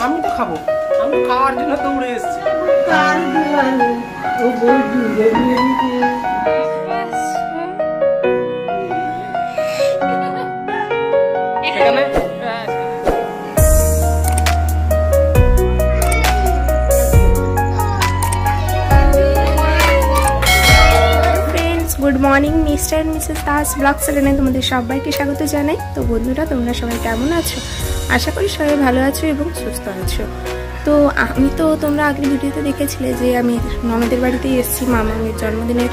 আমি তো খাবো, আমি খাওয়ার জন্য তো উড়ে এসেছি। Good morning Mr and Mrs Das blog চ্যানেলে তোমাদের সবাইকে স্বাগত জানাই। তো বন্ধুরা, তোমরা সবাই কেমন আছো? আশা করি সবাই ভালো আছো এবং সুস্থ আছো। তো আমি তো তোমরা আগের ভিডিওতে দেখেছিলে যে আমি ননদের বাড়িতেই এসেছি মামামের জন্মদিনের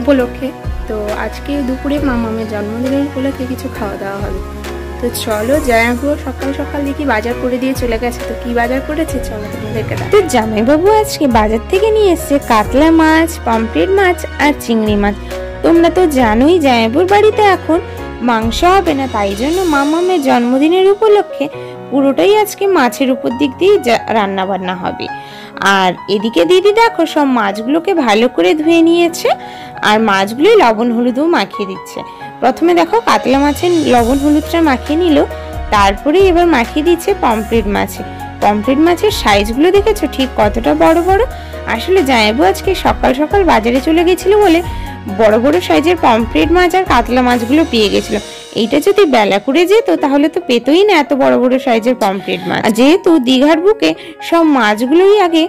উপলক্ষে। তো আজকে দুপুরে মামামের জন্মদিনের উপলক্ষে কিছু খাওয়া দাওয়া হবে। তো চলো জামাইবাবু সকাল সকাল দেখি বাজার করে দিয়ে চলে গেছে। তো কি বাজার করেছে চলো তোমাদেরকে দেখাই। তো জামাইবাবু আজকে বাজার থেকে নিয়ে এসছে কাতলা মাছ, পমফ্রেট মাছ আর চিংড়ি মাছ। তোমরা তো জানোই জামাইবাবুর বাড়িতে এখন মাংস হবে না, তাই জন্য মামামের জন্মদিনের উপলক্ষে পুরোটাই আজকে মাছের উপর দিক দিয়ে রান্না বান্না হবে। আর এদিকে দিদি দেখো সব মাছগুলোকে ভালো করে ধুয়ে নিয়েছে আর মাছগুলো লবণ হলুদও মাখিয়ে দিচ্ছে। প্রথমে দেখো কাতলা মাছের লবণ হলুদটা মাখিয়ে নিল, তারপরে এবার মাখিয়ে দিচ্ছে পমফ্রেট মাছে। পমফ্রেট মাছের সাইজগুলো দেখেছো ঠিক কতটা বড় বড়। আসলে জামাইবাবু আজকে সকাল সকাল বাজারে চলে গেছিল বলে বড় বড় সাইজের পমফ্রেট মাছ আর কাতলা মাছগুলো পেয়ে গেছিল। এইটা যদি বেলা করে যেত তাহলে তো পেতই না এত বড় বড় সাইজের পমফ্রেট মাছ। যেহেতু দীঘার বুকে সব মাছগুলোই আগে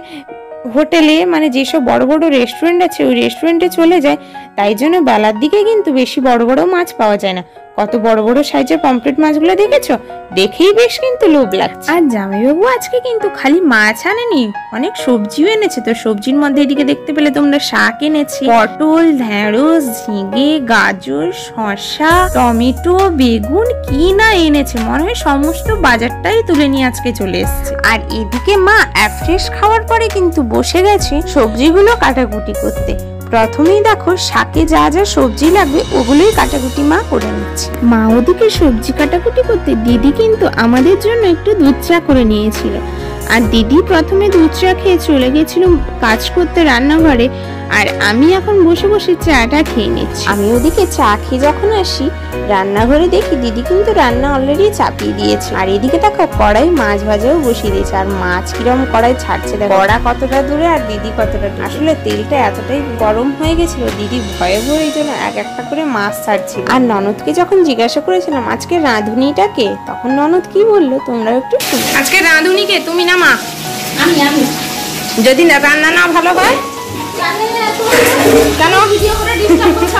হোটেলে মানে যেসব বড় বড় রেস্টুরেন্ট আছে ওই রেস্টুরেন্টে চলে যায়, তাই জন্য বেলার দিকে কিন্তু বেশি বড় বড় মাছ পাওয়া যায় না। কত বড় বড় সাইজের পমফ্রেট মাছগুলো দেখেছো, দেখেই বেশ কিন্তু লোভ লাগছে। আর জামাইবাবু আজকে কিন্তু খালি মাছ আনেনি, অনেক সবজিও এনেছে। তো সবজির মধ্যে এদিকে দেখতে পেলে তোমরা শাক এনেছে, পটল, ঢেঁড়স, ঝিঙে, গাজর, শসা, টমেটো, বেগুন, কি না এনেছে, মনে হয় সমস্ত বাজারটাই তুলে নিয়ে আজকে চলে এসেছে। আর এদিকে মা ফ্রেশ খাওয়ার পরে কিন্তু বসে গেছে সবজিগুলো কাটাকুটি করতে। প্রথমেই দেখো শাকে যা যা সবজি লাগবে ওগুলোই কাটাকুটি মা করে নিচ্ছে। মা ওদিকে সবজি কাটাকুটি করতে দিদি কিন্তু আমাদের জন্য একটু দুধ চা করে নিয়েছিল। আর দিদি প্রথমে দুধ চা খেয়ে চলে গেছিল কাজ করতে রান্নাঘরে, আর আমি এখন বসে বসে চাটা খেয়ে নিচ্ছি। আমি ওদিকে চা খেয়ে যখন আসি রান্নাঘরে দেখি দিদি কিন্তু রান্না অলরেডি চাপিয়ে দিয়েছে। আর এদিকে দেখো কড়াই মাছ ভাজাও বসিয়ে দিয়েছে। আর মাছ কিরম কড়াই ছাড়ছে দেখো, কড়া কতটা দূরে আর দিদি কতটা দূরে। আসলে তেলটা এতটাই গরম হয়ে গেছিল দিদি ভয়ে ভয়ে এই জন্য এক একটা করে মাছ ছাড়ছিল। আর ননদকে যখন জিজ্ঞাসা করেছিলাম আজকে রাঁধুনিটা কে, তখন ননদ কি বললো তোমরা একটু শুনো। আজকে রাঁধুনি কে? তুমি না মা? আমি যদি রান্না না ভালো হয় কেন ভিডিও করে ডিস্টার্ব করছো?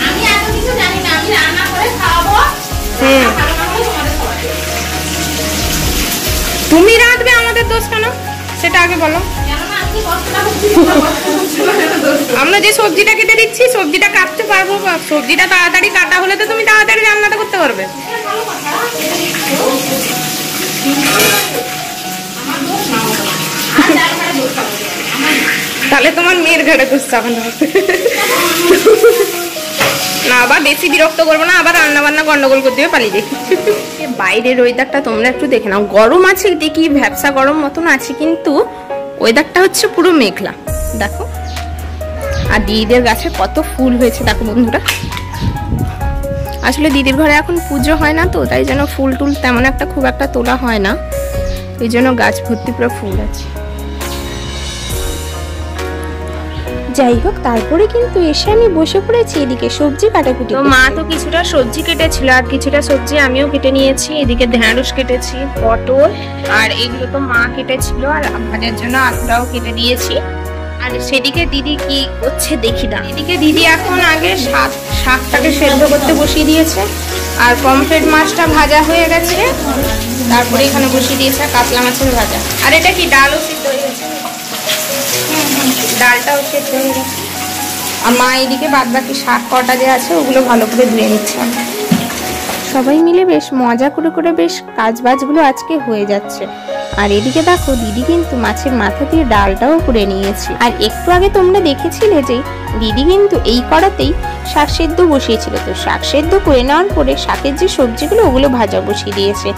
আমি এত কিছু জানি না, আমি রান্না করে খাওয়াবো। তুমি রাঁধবে, আমাদের দোষ কেন সেটা আগে বলো। আমরা যে সবজিটা কেটে দিচ্ছি সবজিটা কাটতে পারবো, সবজিটা তাড়াতাড়ি কাটা হলে তো তুমি তাড়াতাড়ি রান্নাটা করতে পারবে। তাহলে তোমার মেয়ের ঘাড়ে করছে এখন না, আবার বেশি বিরক্ত করবো না, আবার রান্না বান্না গন্ডগোল করতে হবে, পালিয়ে যাই। বাইরের ওয়েদারটা তোমরা একটু দেখে নাও, গরম আছে কি ভ্যাপসা গরম মতন আছে, কিন্তু ওয়েদারটা হচ্ছে পুরো মেঘলা দেখো। আর দিদিদের গাছে কত ফুল হয়েছে দেখো বন্ধুরা। আসলে দিদির ঘরে এখন পুজো হয় না তো, তাই জন্য ফুল টুল তেমন একটা খুব একটা তোলা হয় না, এই জন্য গাছ ভর্তি পুরো ফুল আছে। যাই হোক, তারপরে কিন্তু এসে আমি বসে পড়েছি এদিকে সবজি কাটাকুটি। তো মা তো কিছুটা সবজি কেটেছিল আর কিছুটা সবজি আমিও কেটে নিয়েছি। এদিকে ঢেঁড়স কেটেছি, পটল, আর এগুলো তো মা কেটেছিল, আর ভাজার জন্য আলুটাও কেটে দিয়েছি। আর সেদিকে দিদি কি করছে দেখি না। এদিকে দিদি এখন আগে শাকটাকে সেদ্ধ করতে বসিয়ে দিয়েছে, আর পমফ্রেট মাছটা ভাজা হয়ে গেছে, তারপরে এখানে বসিয়ে দিয়েছে কাতলা মাছের ভাজা। আর এটা কি ডালও সিদ্ধ হয়ে গেছে, ডালটাও সেদ্ধ হয়ে গেছে। আর মা এদিকে বাদ বাকি শাক কটা যে আছে ওগুলো ভালো করে ধুয়ে নিচ্ছে। সবাই মিলে বেশ মজা করে করে বেশ কাজ বাজগুলো আজকে হয়ে যাচ্ছে। আর এদিকে দেখো দিদি কিন্তু মাছের মাথা দিয়ে ডালটাও করে নিয়েছে। আর একটু আগে তোমরা দেখেছিলে যে দিদি কিন্তু এই কড়াতেই শাক সেদ্ধ বসিয়েছিল। তো শাক সেদ্ধ করে নেওয়ার পরে শাকের যে সবজিগুলো ওগুলো ভাজা বসিয়ে দিয়েছে।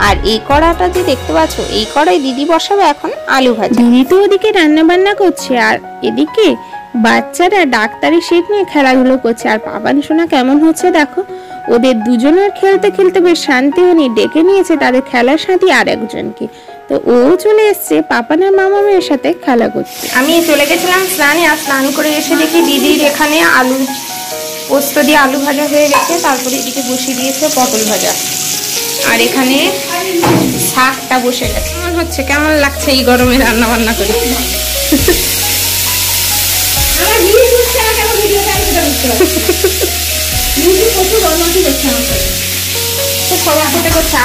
আর এই কড়াটা যে দেখতে পাচ্ছ এই কড়াই দিদি বসাবে এখন আলু ভাজা। দিদি তো ওদিকে রান্না বান্না করছে আর এদিকে বাচ্চারা ডাক্তারি সেট নিয়ে খেলাধুলো করছে। আর বাবা সোনা কেমন হচ্ছে দেখো, ওদের দুজনের খেলতে খেলতে বেশ শান্তি হয়নি, ডেকে নিয়েছে তাদের খেলার সাথী আর একজনকে। তো ও চলে এসছে পাপানের মামামের সাথে খেলা করতে। আমি চলে গেছিলাম স্নানে, আর স্নান করে এসে দেখি দিদির এখানে আলু পোস্ত দিয়ে আলু ভাজা হয়ে গেছে, তারপরে এদিকে বসিয়ে দিয়েছে পটল ভাজা, আর এখানে শাকটা বসে গেছে। কেমন হচ্ছে, কেমন লাগছে এই গরমে রান্না বান্না করে?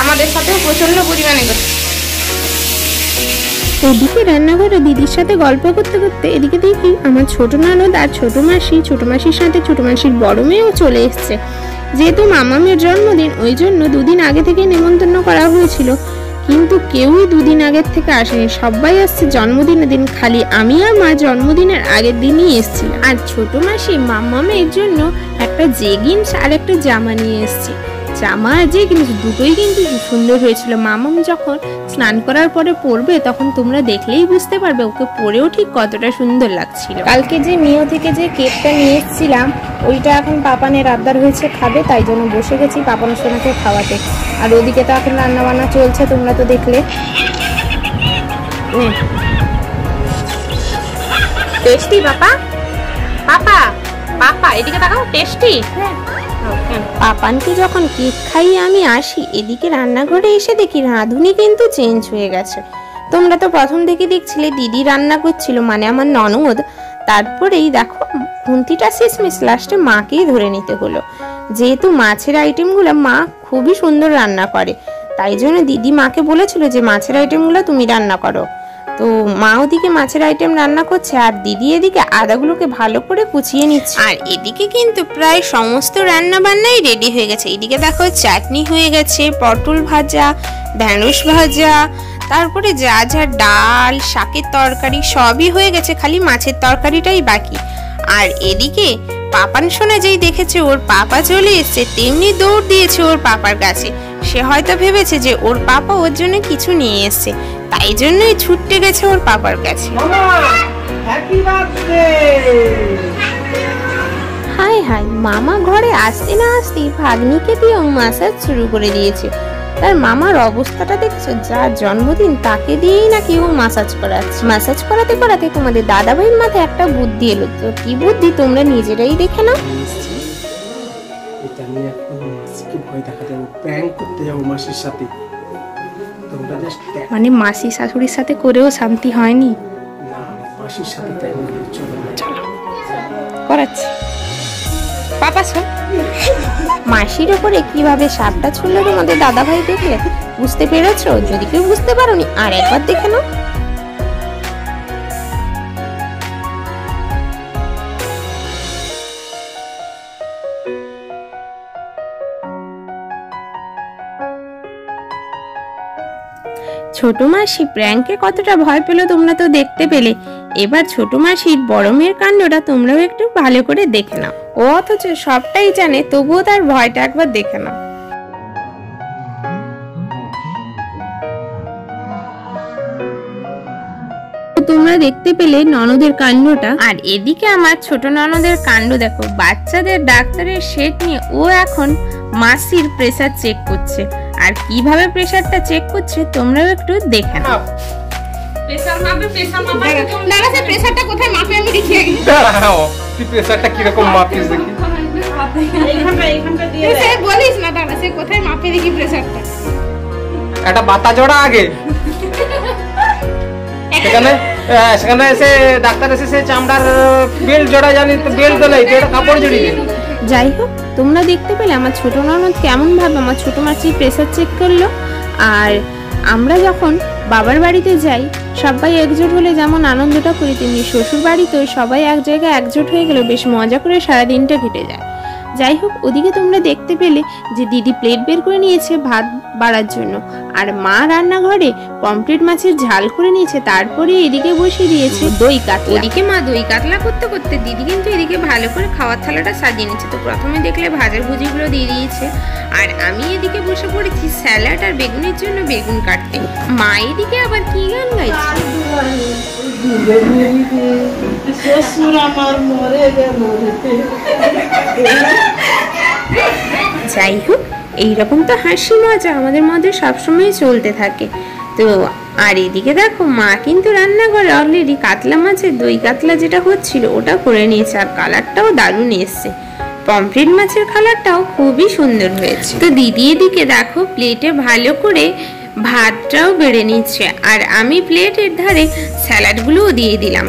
আমাদের সাথেও প্রচন্ড পরিমাণে করছে। এদিকে রান্নাঘরে দিদির সাথে গল্প করতে করতে এদিকে দেখি আমার ছোট ননদ আর ছোট মাসির সাথে ছোট মাসির বড় মেয়েও চলে এসছে। যেহেতু মামামের জন্মদিন, ওই জন্য দুদিন আগে থেকে নেমন্তন্ন করা হয়েছিল, কিন্তু কেউই দুদিন আগের থেকে আসেনি, সবাই আসছে জন্মদিনের দিন। খালি আমি আর মা জন্মদিনের আগের দিনই এসেছিলাম। আর ছোট মাসি মামামের জন্য একটা জেগিন্স আর একটা জামা নিয়ে এসছে। জামা আর জেগিন্স দুটোই কিন্তু সুন্দর হয়েছিল। মামাম যখন স্নান করার পরে পরবে তখন তোমরা দেখলেই বুঝতে পারবে ওকে পরেও ঠিক কতটা সুন্দর লাগছিল। কালকে যে মিও থেকে যে কেকটা নিয়ে এসেছিলাম ওইটা এখন পাপানের আবদার হয়েছে খাবে, তাই জন্য বসে গেছি পাপানের সোনাকে খাওয়াতে। আর ওদিকে তো এখন রান্না বান্না চলছে, তোমরা তো দেখলে। টেস্টি পাপা, পাপা পাপা এদিকে তাকাও, টেস্টি। পাপানকে যখন কেক খাইয়ে আমি আসি, এদিকে রান্নাঘরে এসে দেখি রাঁধুনি কিন্তু চেঞ্জ হয়ে গেছে। তোমরা তো প্রথম থেকে দেখছিলে দিদি রান্না করছিল, মানে আমার ননদ। তারপরেই দেখো খুন্তিটা শেষমেশ লাস্টে মাকেই ধরে নিতে হলো। যেহেতু মাছের আইটেমগুলো মা খুবই সুন্দর রান্না করে, তাই জন্য দিদি মাকে বলেছিল যে মাছের আইটেমগুলো তুমি রান্না করো। তো মা ওদিকে মাছের আইটেম রান্না করছে, আর দিদি এদিকে আদাগুলোকে ভালো করে কুচিয়ে নিচ্ছে। আর এদিকে কিন্তু প্রায় সমস্ত রান্না বান্নাই রেডি হয়ে গেছে। এদিকে দেখো চাটনি হয়ে গেছে, পটল ভাজা, ঢেঁড়স ভাজা, তারপরে যা যা ডাল, শাকের তরকারি সবই হয়ে গেছে, খালি মাছের তরকারিটাই বাকি। আর এদিকে পাপান সোনা যেই দেখেছে ওর পাপা চলে এসছে, তেমনি দৌড় দিয়েছে ওর পাপার কাছে। সে হয়তো ভেবেছে যে ওর পাপা ওর জন্য কিছু নিয়ে এসছে, তাই জন্যই ছুটতে গেছে ওর পাপার কাছে। হাই হাই, মামা ঘরে আসতে না আসতেই ভাগ্নিকে দিয়ে মাসাজ শুরু করে দিয়েছে। তার মামার অবস্থাটা দেখছো, যার জন্মদিন তাকে দিয়েই নাকি ও মাসাজ করাচ্ছে। মাসাজ করাতে করাতে তোমাদের দাদাভাইয়ের মাথায় একটা বুদ্ধি এলো। তো কি বুদ্ধি তোমরা নিজেরাই দেখে নাও। মানে মাসি শাশুড়ির সাথে করেও শান্তি হয়নি, করাচ্ছি। পাপা শোন, মাসির ওপরে কিভাবে সাপটা ছুড়লো তোমাদের দাদা ভাই দেখলে? বুঝতে পেরেছো? যদি কেউ বুঝতে পারোনি আর একবার দেখে নাও। ছোট মাসি প্র্যাঙ্কে কতটা ভয় পেল তোমরা তো দেখতে পেলে। এবার ছোট মাসির বড় মেয়ের কাণ্ডটা তোমরাও একটু ভালো করে দেখে নাও। ও অথচ সবটাই জানে, তবুও তার ভয়টা একবার দেখে নাও। তোমরা দেখতে পেলে ননদের কাণ্ডটা। আর এদিকে আমার ছোট ননদের কাণ্ড দেখো, বাচ্চাদের ডাক্তারের সেট নিয়ে ও এখন মাসির প্রেসার চেক করছে। আর কিভাবে প্রেসারটা চেক করছে তোমরাও একটু দেখে নাও। প্রেসার মাপে, প্রেসার মাপে দাঁড়া, সে প্রেসারটা কোথায় মাপে আমি দেখিয়ে দিই। দাঁড়াও, তুই প্রেসারটা কি রকম মাপিস দেখি। এইখানটা দিয়ে দে। সে বলিস না, দাঁড়া সে কোথায় মাপে দেখি প্রেসারটা। একটা বাতা জোড়া আগে সেখানে এসে ডাক্তার এসে সে চামড়ার বেল্ট জোড়া, জানি তো বেল্ট তো নেই, এটা কাপড় জড়িয়ে। যাই হোক, তোমরা দেখতে পেলে আমার ছোট ননদ কেমন ভাবে আমার ছোট মাসির প্রেসার চেক করলো। আর আমরা যখন বাবার বাড়িতে যাই সবাই একজোট হলে যেমন আনন্দটা করি, তেমনি শ্বশুর বাড়িতেও সবাই এক জায়গায় একজোট হয়ে গেলে বেশ মজা করে সারাদিনটা কেটে যায়। যাই হোক, ওদিকে তোমরা দেখতে পেলে যে দিদি প্লেট বের করে নিয়েছে ভাত বাড়ার জন্য, আর মা রান্নাঘরে পমফ্রেট মাছের ঝাল করে নিয়েছে, তারপরে এদিকে বসিয়ে দিয়েছে দই কাতলা। ওদিকে মা দই কাতলা করতে করতে দিদি কিন্তু এদিকে ভালো করে খাওয়ার থালাটা সাজিয়ে নিচ্ছে। তো প্রথমে দেখলে ভাজার ভুজিগুলো দিয়ে দিয়েছে, আর আমি এদিকে বসে পড়েছি স্যালাড আর বেগুনের জন্য বেগুন কাটতে। মা এদিকে আবার কি গান গাইছে, যাই হোক, এইরকম তো হাসি মজা আমাদের মধ্যে সবসময় চলতে থাকে। তো আর এদিকে দেখো মা কিন্তু রান্নাঘরে অলরেডি কাতলা মাছের দই কাতলা যেটা হচ্ছিল ওটা করে নিয়েছে, আর কালারটাও দারুণ এসছে। পমফ্রেট মাছের কালারটাও খুবই সুন্দর হয়েছে। তো দিদি এদিকে দেখো প্লেটে ভালো করে ভাতটাও বেড়ে নিচ্ছে, আর আমি প্লেটের ধারে স্যালাডগুলোও দিয়ে দিলাম।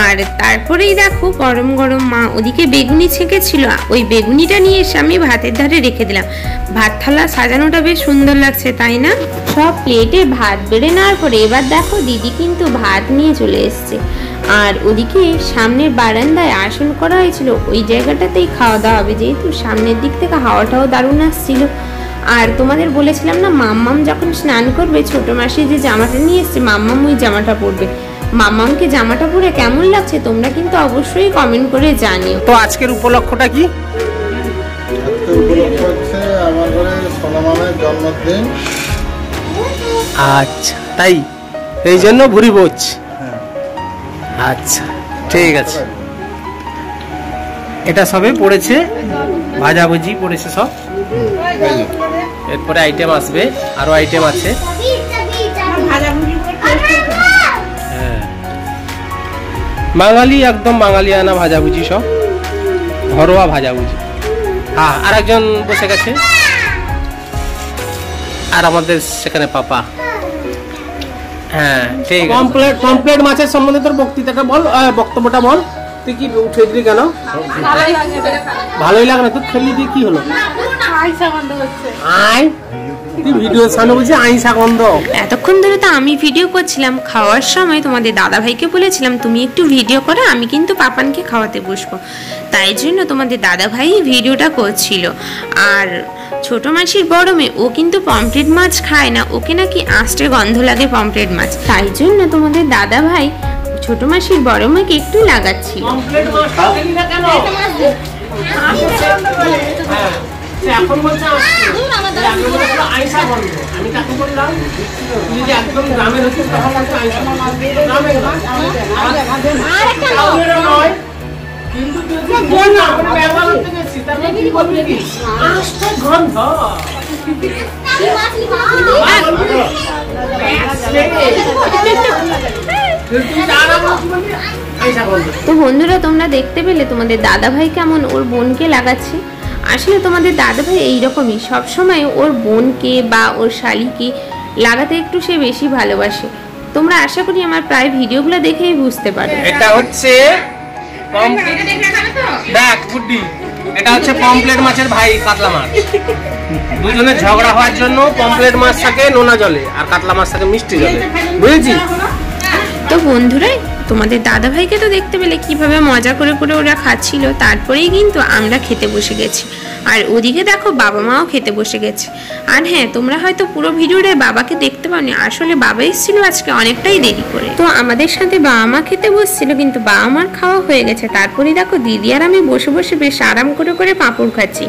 আর তারপরেই দেখো গরম গরম মা ওদিকে বেগুনি ছেঁকেছিল, ওই বেগুনিটা নিয়ে এসে আমি ভাতের ধারে রেখে দিলাম। ভাত থালা সাজানোটা বেশ সুন্দর লাগছে, তাই না? সব প্লেটে ভাত বেড়ে নেওয়ার পরে এবার দেখো দিদি কিন্তু ভাত নিয়ে চলে এসছে। আর ওদিকে সামনের বারান্দায় আসন করা হয়েছিল, ওই জায়গাটাতেই খাওয়া দাওয়া হবে, যেহেতু সামনের দিক থেকে হাওয়াটাও দারুণ আসছিল। আর তোমাদের বলেছিলাম না মাম্মাম যখন স্নান করবে ছোট মাসি যে জামাটা নিয়ে এসছে মাম্মাম ওই জামাটা পরবে। মাম্মামকে জামাটা পরে কেমন লাগছে তোমরা কিন্তু অবশ্যই কমেন্ট করে জানিও। তো আজকের উপলক্ষটা কি? আজকের উপলক্ষ হচ্ছে আমার ঘরে সোনা মামের জন্মদিন। আচ্ছা, তাই এই জন্য ভুরি ভোজ। আচ্ছা ঠিক আছে, এটা সবে পড়েছে, ভাজাভুজি পড়েছে সব। এরপরে আইটেম আসবে, আরো আইটেম আছে। হ্যাঁ, বাঙালি একদম বাঙালিয়ানা ভাজাভুজি, সব ঘরোয়া ভাজাভুজি। হ্যাঁ, আর একজন বসে গেছে, আর আমাদের সেখানে পাপা। হ্যাঁ ঠিক আছে। পমফ্রেট মাছের সম্বন্ধে তোর বক্তৃতাটা বল, বক্তব্যটা বল। তুই কি উঠে দিলি কেন? ভালোই লাগে না? তোর খেলি দিয়ে কি হলো? আয় তুই ভিডিও সামনে বলছি আইসা গন্ধ। এতক্ষণ ধরে তো আমি ভিডিও করছিলাম, খাওয়ার সময় তোমাদের দাদা ভাইকে বলেছিলাম তুমি একটু ভিডিও করো, আমি কিন্তু পাপানকে খাওয়াতে বসবো। তাই জন্য তোমাদের দাদা ভাই ভিডিওটা করছিল। আর ছোট মাসির বড় মেয়ে ও কিন্তু পমফ্রেট মাছ খায় না, ওকে নাকি আঁশটে গন্ধ লাগে পমফ্রেট মাছ, তাই জন্য তোমাদের দাদা ভাই ছোট মাসির বড় মেয়েকে একটু লাগাচ্ছিল। এখন বলছে আইসা বন্ধ, আমি কাকে বললাম তুই যে একদম গ্রামের হচ্ছিস তখন বলছে আইসা নয়, কিন্তু ব্যবহার করতে গেছি তারপরে কি বলবি কি আঁশটা গন্ধ। তো বন্ধুরা তোমরা দেখতে পেলে তোমাদের দাদা ভাই কেমন ওর বোনকে লাগাচ্ছে। আসলে তোমাদের দাদা ভাই এইরকমই, সবসময় ওর বোনকে বা ওর শালিকে লাগাতে একটু সে বেশি ভালোবাসে। তোমরা আশা করি আমার প্রায় ভিডিওগুলো দেখেই বুঝতে পারো। এটা হচ্ছে দেখ বুদ্ধি, এটা হচ্ছে পমফ্রেট মাছের ভাই কাতলা মাছ। দুজনের ঝগড়া হওয়ার জন্য পমফ্রেট মাছ থাকে নোনা জলে আর কাতলা মাছ থাকে মিষ্টি জলে, বুঝেছি? তো বন্ধুরা তোমাদের দাদা ভাইকে তো দেখতে পেলে কিভাবে মজা করে করে ওরা খাচ্ছিল, তারপরেই কিন্তু আমরা খেতে বসে গেছি। আর ওদিকে দেখো বাবা মাও খেতে বসে গেছে। আর হ্যাঁ, তোমরা হয়তো পুরো ভিডিওটায় বাবাকে দেখতে পাওনি, আসলে বাবা এসেছিল আজকে অনেকটাই দেরি করে। তো আমাদের সাথে বাবা মা খেতে বসছিল, কিন্তু বাবা মার খাওয়া হয়ে গেছে। তারপরেই দেখো দিদি আর আমি বসে বসে বেশ আরাম করে করে পাঁপড় খাচ্ছি।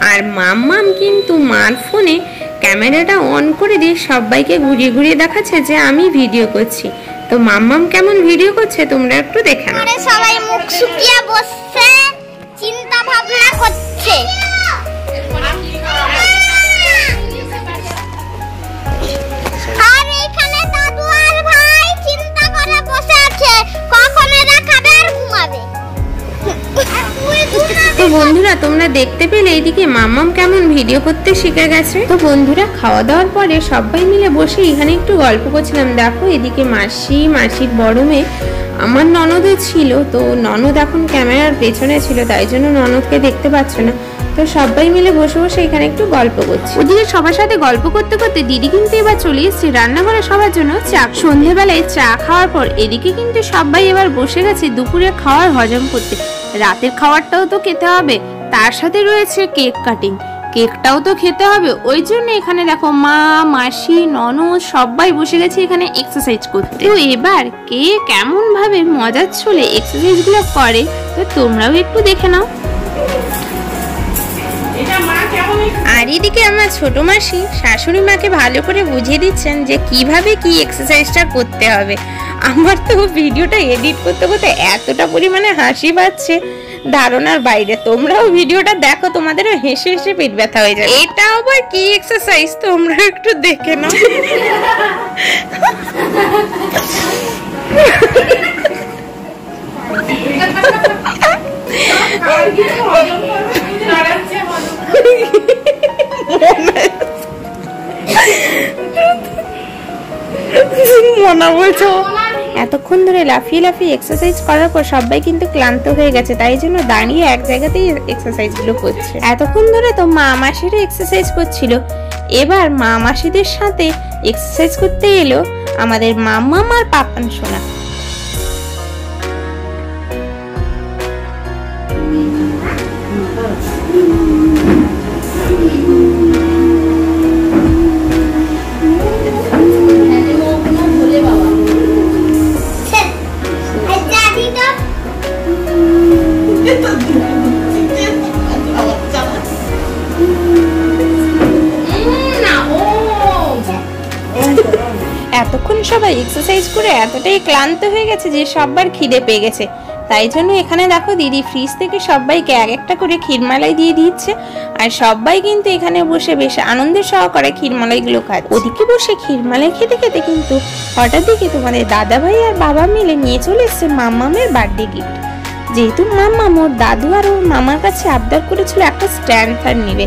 আর মাম্মাম কিন্তু মার ফোনে ক্যামেরাটা অন করে দিয়ে সবাইকে ঘুরিয়ে ঘুরিয়ে দেখাচ্ছে যে আমি ভিডিও করছি। তো মাম্মাম কেমন ভিডিও করছে তোমরা একটু দেখে নাও। সবাই মুখ শুকিয়ে বসছে, চিন্তা ভাবনা করছে। আর এখানে দাদু আর ভাই চিন্তা করে বসে আছে কখন এরা খাবে আর ঘুমাবে। তো বন্ধুরা তোমরা দেখতে পেলে এইদিকে মাম্মাম কেমন ভিডিও করতে শিখে গেছে। তো বন্ধুরা খাওয়া দাওয়ার পরে সবাই মিলে বসে এখানে একটু গল্প করছিলাম। দেখো এদিকে মাসি, মাসির বড় মেয়ে, আমার ননদও ছিল। তো ননদ এখন ক্যামেরার পেছনে ছিল, তাই জন্য ননদকে দেখতে পাচ্ছ না। তো সবাই মিলে বসে বসে এখানে একটু গল্প করছি। ওদিকে সবার সাথে গল্প করতে করতে দিদি কিন্তু এবার চলে এসেছে রান্নাঘরে সবার জন্য চা। সন্ধ্যেবেলায় চা খাওয়ার পর এদিকে কিন্তু সবাই এবার বসে গেছে দুপুরে খাওয়ার হজম করতে। রাতের খাবারটাও তো খেতে হবে, তার সাথে রয়েছে কেক কাটিং, কেকটাও তো খেতে হবে। ওই জন্য এখানে দেখো মা, মাসি, ননদ সবাই বসে গেছে এখানে এক্সারসাইজ করতে। তো এবার কে কেমন ভাবে মজার ছলে এক্সারসাইজ গুলো করে তো তোমরাও একটু দেখে নাও। আর এদিকে আমার ছোট মাসি শাশুড়ি মাকে ভালো করে বুঝিয়ে দিচ্ছেন যে কিভাবে কি এক্সারসাইজটা করতে হবে। আমার তো ভিডিওটা এডিট করতে করতে এতটা পরিমাণে হাসি পাচ্ছে, ধারণার বাইরে। তোমরাও ভিডিওটা দেখো, তোমাদেরও হেসে হেসে পেট ব্যথা হয়ে যাবে। এটা আবার কি এক্সারসাইজ তোমরা একটু দেখে নাও। মনা বলছো এতক্ষণ ধরে লাফিয়ে লাফিয়ে এক্সারসাইজ করার পর সবাই কিন্তু ক্লান্ত হয়ে গেছে, তাই জন্য দাঁড়িয়ে এক জায়গাতেই এক্সারসাইজ গুলো করছে। এতক্ষণ ধরে তো মা মাসিরা এক্সারসাইজ করছিল, এবার মা মাসিদের সাথে এক্সারসাইজ করতে এলো আমাদের মাম্মাম আর পাপান সোনা। এতক্ষণ সবাই এক্সারসাইজ করে এতটাই ক্লান্ত হয়ে গেছে যে সবার খিদে পেয়ে গেছে, তাই জন্য এখানে দেখো দিদি ফ্রিজ থেকে সবাইকে এক একটা করে ক্ষীরমালাই দিয়ে দিচ্ছে। আর সবাই কিন্তু এখানে বসে বেশ আনন্দের সহকারে ক্ষীরমালাইগুলো খায়। ওদিকে বসে ক্ষীরমালাই খেতে খেতে কিন্তু হঠাৎ দেখে তোমাদের দাদা ভাই আর বাবা মিলে নিয়ে চলে এসছে মাম্মামের বার্থডে গিফট। যেহেতু মাম্মাম ওর দাদু আর ওর মামার কাছে আবদার করেছিল একটা স্ট্যান্ড ফ্যান নেবে,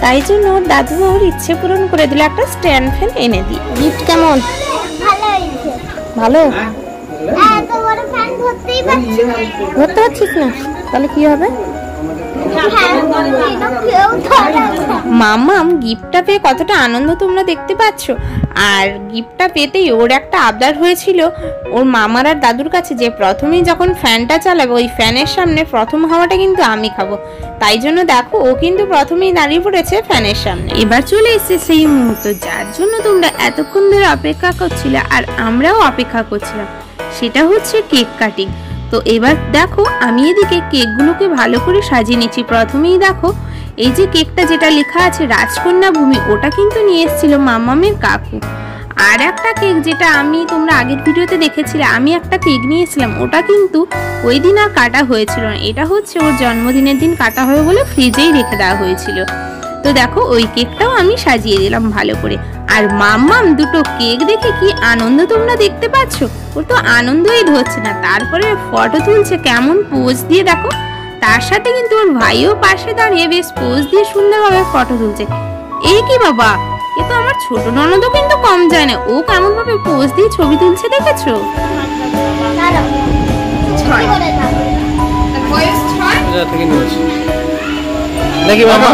তাই জন্য ওর দাদু ওর ইচ্ছে পূরণ করে দিল, একটা স্ট্যান্ড ফ্যান এনে দিই। গিফট কেমন? ভালো। ধরতে পারছিস না? তাহলে কি হবে? মাম্মাম গিফটটা পেয়ে কতটা আনন্দ তোমরা দেখতে পাচ্ছ। আর গিফটটা পেতেই ওর একটা আবদার হয়েছিল ওর মামার আর দাদুর কাছে যে প্রথমেই যখন ফ্যানটা চালাবে ওই ফ্যানের সামনে প্রথম হাওয়াটা কিন্তু আমি খাবো। তাই জন্য দেখো ও কিন্তু প্রথমেই দাঁড়িয়ে পড়েছে ফ্যানের সামনে। এবার চলে এসেছে সেই মুহূর্ত যার জন্য তোমরা এতক্ষণ ধরে অপেক্ষা করছিলে আর আমরাও অপেক্ষা করছিলাম, সেটা হচ্ছে কেক কাটিং। তো এবার দেখো আমি এদিকে কেকগুলোকে ভালো করে সাজিয়ে নিচ্ছি। প্রথমেই দেখো এই যে কেকটা যেটা লেখা আছে রাজকন্যা ভূমি, ওটা কিন্তু নিয়ে এসেছিল মাম্মামের কাকু। আর একটা কেক যেটা তোমরা আগের ভিডিওতে দেখেছিলে, আমি একটা কেক নিয়েছিলাম, ওটা কিন্তু ওই দিন আর কাটা হয়েছিল না। এটা হচ্ছে ওর জন্মদিনের দিন কাটা হবে বলে ফ্রিজেই রেখে দেওয়া হয়েছিল। তো দেখো ওই কেকটাও আমি সাজিয়ে দিলাম ভালো করে। আর মাম্মাম দুটো কেক দেখে কি আনন্দ তোমরা দেখতে পাচ্ছ, ওর তো আনন্দই ধরছে না। তারপরে ফটো তুলছে কেমন পোজ দিয়ে, দেখো তার সাথে কিন্তু ওর ভাইও পাশে দাঁড়িয়ে বেশ পোজ দিয়ে সুন্দরভাবে ফটো তুলছে। এই কি বাবা, এ তো আমার ছোট ননদও কিন্তু কম যায় না, ও কেমন ভাবে পোজ দিয়ে ছবি তুলছে দেখেছো? দেখি মামা,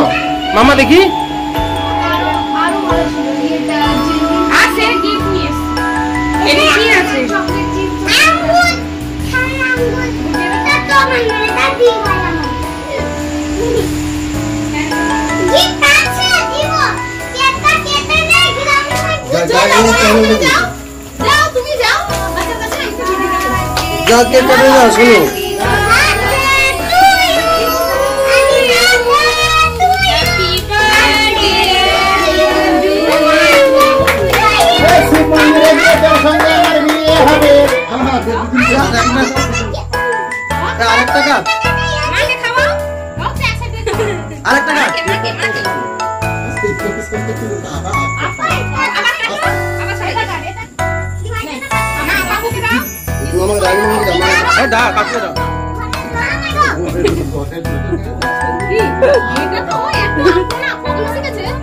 মামা দেখি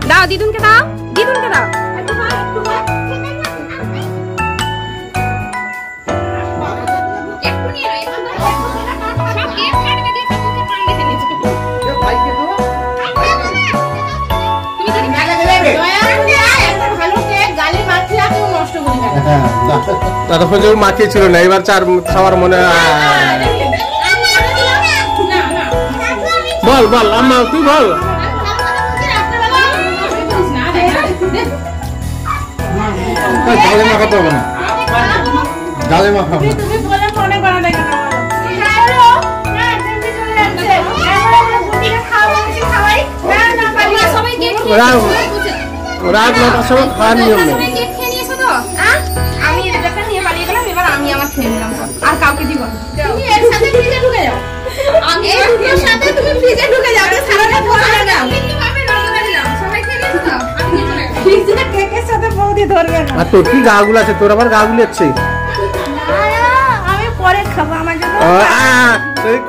দাও দিদুনকে দাও, দিদুনকে দাও। ততক্ষণ যখন মাখিয়ে ছিল না, এবার চার খাওয়ার মনে। বল বল আম্মা, তুই বল। ডালে মাখাতে হবে না, ডালে মাখাবো রাত 9টার সময় খাওয়ার নিয়ম নেই। আর কাউকে দিব তুমি এর সাথে ফ্রিজে ঢুকে যাও। আমি ধরবে না। আর তোর কি গাগুলো আছে? তোর আবার গাগুলো আছে? আমি পরে খাবো, আমার জন্য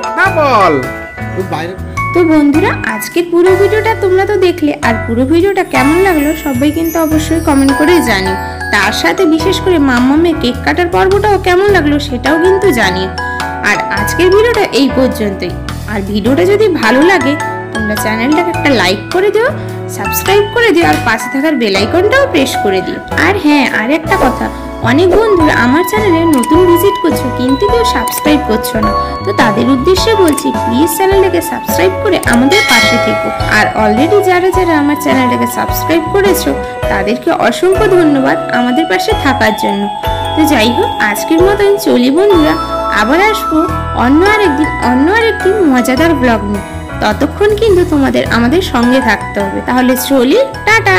কথা বল। বাইরে তো বন্ধুরা, আজকের পুরো ভিডিওটা তোমরা তো দেখলে, আর পুরো ভিডিওটা কেমন লাগলো সবাই কিন্তু অবশ্যই কমেন্ট করে জানিও। তার সাথে বিশেষ করে মাম্মামের কেক কাটার পর্বটাও কেমন লাগলো সেটাও কিন্তু জানিও। আর আজকের ভিডিওটা এই পর্যন্তই। আর ভিডিওটা যদি ভালো লাগে তোমরা চ্যানেলটাকে একটা লাইক করে দিও, সাবস্ক্রাইব করে দিও, আর পাশে থাকার বেল আইকনটাও প্রেস করে দিও। আর হ্যাঁ, আর একটা কথা, অনেক বন্ধুরা আমার চ্যানেলে নতুন ভিজিট করছো কিন্তু কেউ সাবস্ক্রাইব করছো না, তো তাদের উদ্দেশ্যে বলছি প্লিজ চ্যানেলটাকে সাবস্ক্রাইব করে আমাদের পাশে থেকো। আর অলরেডি যারা যারা আমার চ্যানেলটাকে সাবস্ক্রাইব করেছো তাদেরকে অসংখ্য ধন্যবাদ আমাদের পাশে থাকার জন্য। তো যাই হোক, আজকের মতন চলি বন্ধুরা, আবার আসবো অন্য আরেকটি মজাদার ব্লগ নিয়ে। ততক্ষণ কিন্তু তোমাদের আমাদের সঙ্গে থাকতে হবে। তাহলে চলি, টাটা।